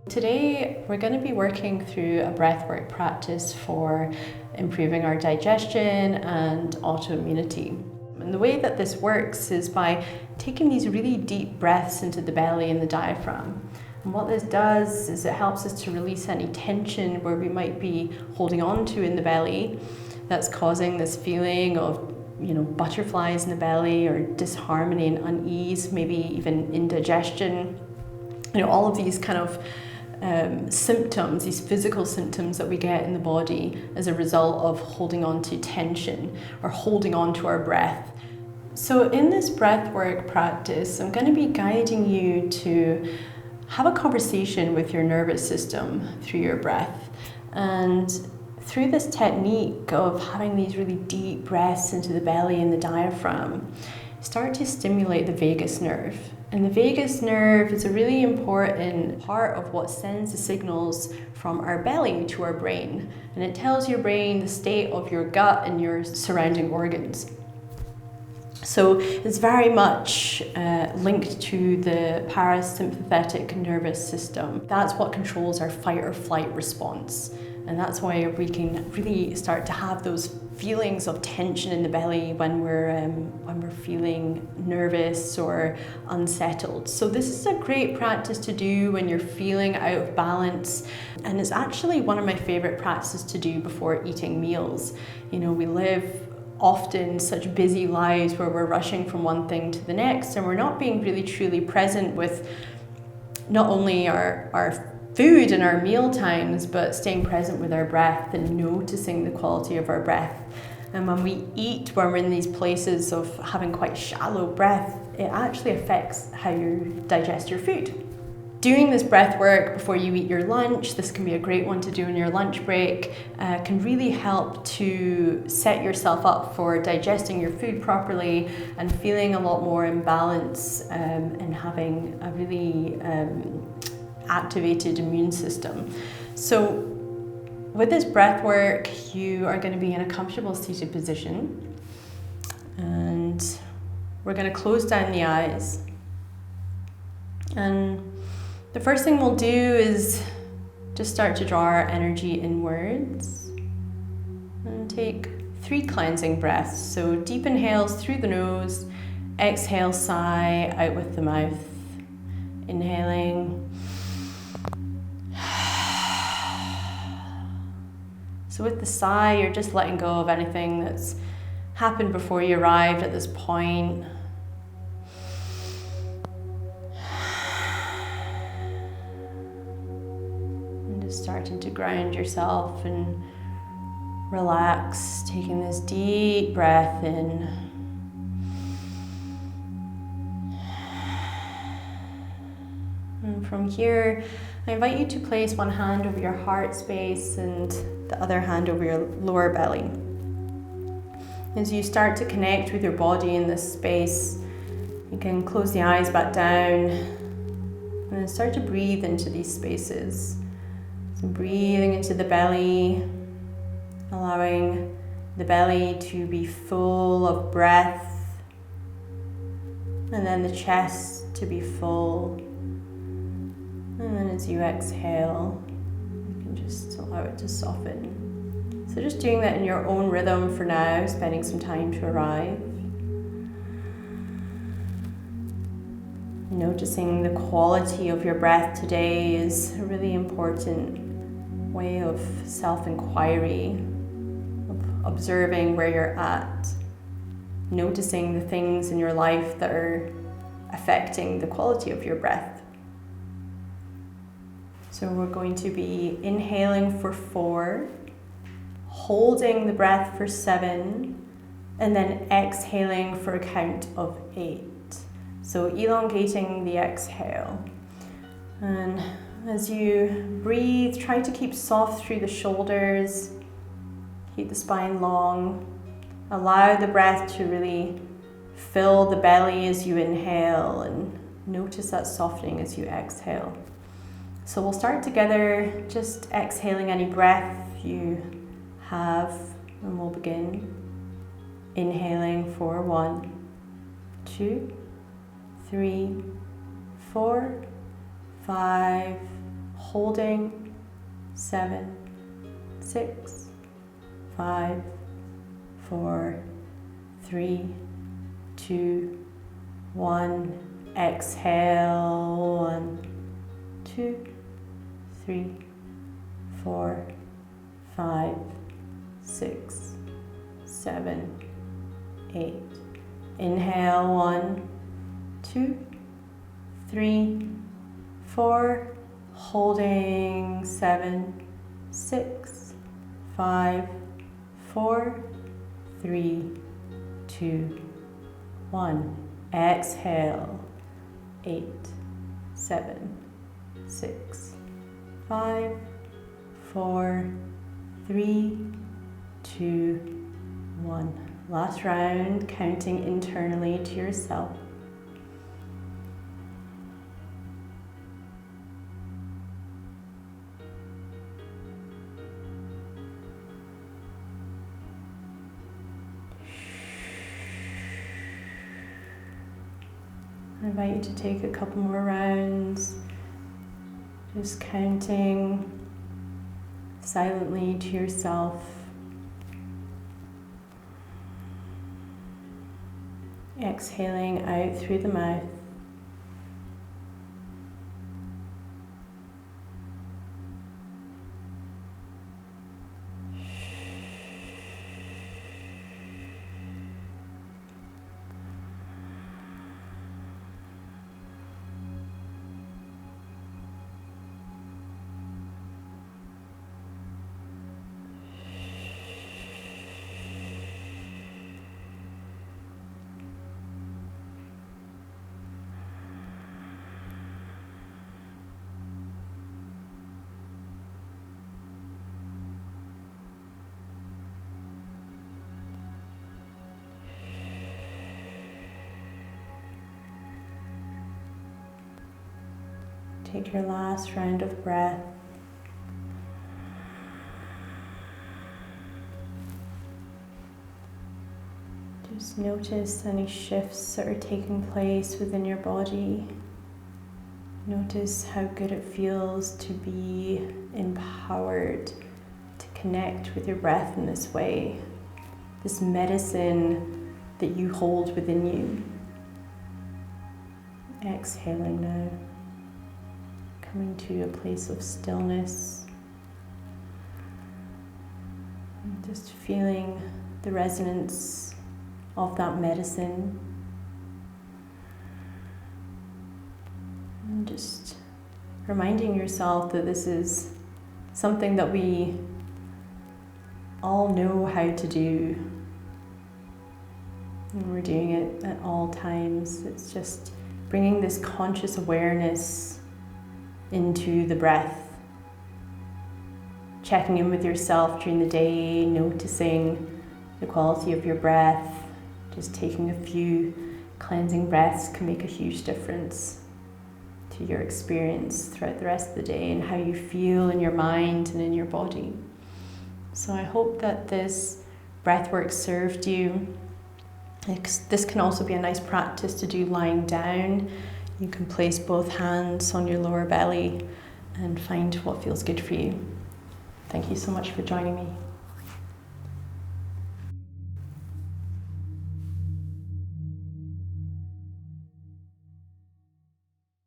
Today we're going to be working through a breathwork practice for improving our digestion and autoimmunity. And the way that this works is by taking these really deep breaths into the belly and the diaphragm. And what this does is it helps us to release any tension where we might be holding on to in the belly that's causing this feeling of butterflies in the belly or disharmony and unease, maybe even indigestion. All of these kind of symptoms, these physical symptoms that we get in the body as a result of holding on to tension or holding on to our breath. So in this breathwork practice, I'm going to be guiding you to have a conversation with your nervous system through your breath. And through this technique of having these really deep breaths into the belly and the diaphragm, start to stimulate the vagus nerve. And the vagus nerve is a really important part of what sends the signals from our belly to our brain. And it tells your brain the state of your gut and your surrounding organs. So it's very much linked to the parasympathetic nervous system. That's what controls our fight or flight response. And that's why we can really start to have those feelings of tension in the belly when we're feeling nervous or unsettled. So this is a great practice to do when you're feeling out of balance. And it's actually one of my favorite practices to do before eating meals. We live often such busy lives where we're rushing from one thing to the next and we're not being really truly present with not only our food and our meal times, but staying present with our breath and noticing the quality of our breath. And when we eat, when we're in these places of having quite shallow breath, it actually affects how you digest your food. Doing this breath work before you eat your lunch, this can be a great one to do on your lunch break, can really help to set yourself up for digesting your food properly and feeling a lot more in balance and having a really activated immune system. So with this breath work, you are going to be in a comfortable seated position, and we're going to close down the eyes. And the first thing we'll do is just start to draw our energy inwards and take 3 cleansing breaths. So deep inhales through the nose, exhale, sigh out with the mouth. Inhaling. So with the sigh, you're just letting go of anything that's happened before you arrived at this point. And just starting to ground yourself and relax, taking this deep breath in. And from here, I invite you to place one hand over your heart space and the other hand over your lower belly. As you start to connect with your body in this space, you can close the eyes back down and then start to breathe into these spaces. So breathing into the belly, allowing the belly to be full of breath, and then the chest to be full. And then as you exhale, you can just allow it to soften. So just doing that in your own rhythm for now, spending some time to arrive. Noticing the quality of your breath today is a really important way of self-inquiry, of observing where you're at, noticing the things in your life that are affecting the quality of your breath. So we're going to be inhaling for 4, holding the breath for 7, and then exhaling for a count of 8. So elongating the exhale. And as you breathe, try to keep soft through the shoulders, keep the spine long. Allow the breath to really fill the belly as you inhale, and notice that softening as you exhale. So we'll start together, just exhaling any breath you have, and we'll begin. Inhaling for 1, 2, 3, 4, 5, holding, 7, 6, 5, 4, 3, 2, 1. Exhale, 1, 2, 3, 4, 5, 6, 7, 8. Inhale, 1, 2, 3, 4. Holding, 7, 6, 5, 4, 3, 2, 1. Exhale, 8, 7, 6, 5, 4, 3, 2, 1. Last round, counting internally to yourself. I invite you to take a couple more rounds, just counting silently to yourself. Exhaling out through the mouth. Take your last round of breath. Just notice any shifts that are taking place within your body. Notice how good it feels to be empowered to connect with your breath in this way. This medicine that you hold within you. Exhaling now. Coming to a place of stillness. And just feeling the resonance of that medicine. And just reminding yourself that this is something that we all know how to do. And we're doing it at all times. It's just bringing this conscious awareness into the breath, checking in with yourself during the day, noticing the quality of your breath. Just taking a few cleansing breaths can make a huge difference to your experience throughout the rest of the day and how you feel in your mind and in your body. So I hope that this breathwork served you. This can also be a nice practice to do lying down. You can place both hands on your lower belly and find what feels good for you. Thank you so much for joining me.